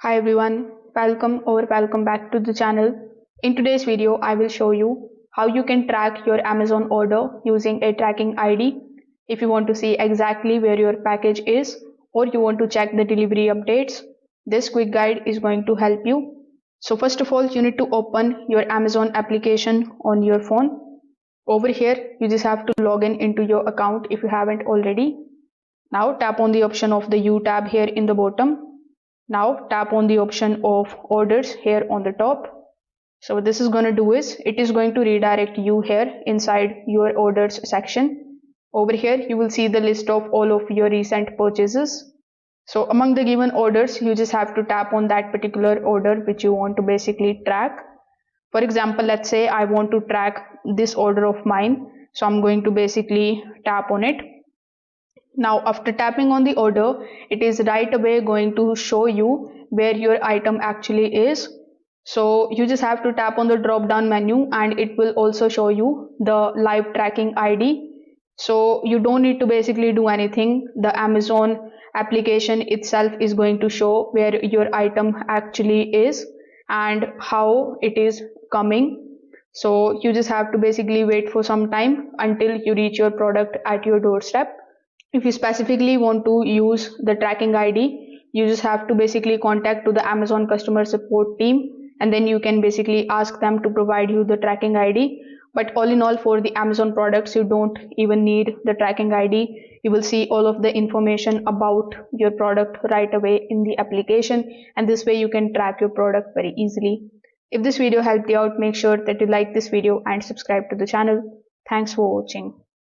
Hi everyone, welcome back to the channel. In today's video, I will show you how you can track your Amazon order using a tracking ID. If you want to see exactly where your package is or you want to check the delivery updates, this quick guide is going to help you. So first of all, you need to open your Amazon application on your phone. Over here, you just have to log in into your account if you haven't already. Now tap on the option of the U tab here in the bottom. Now tap on the option of orders here on the top. So what this is going to do is it is going to redirect you here inside your orders section. Over here you will see the list of all of your recent purchases. So among the given orders, you just have to tap on that particular order which you want to basically track. For example, let's say I want to track this order of mine. So I'm going to basically tap on it. Now after tapping on the order, it is right away going to show you where your item actually is. So you just have to tap on the drop down menu and it will also show you the live tracking ID. So you don't need to basically do anything. The Amazon application itself is going to show where your item actually is and how it is coming. So you just have to basically wait for some time until you reach your product at your doorstep. If you specifically want to use the tracking ID, you just have to basically contact to the Amazon customer support team and then you can basically ask them to provide you the tracking ID. But all in all, for the Amazon products, you don't even need the tracking ID. You will see all of the information about your product right away in the application, and this way you can track your product very easily. If this video helped you out, make sure that you like this video and subscribe to the channel. Thanks for watching.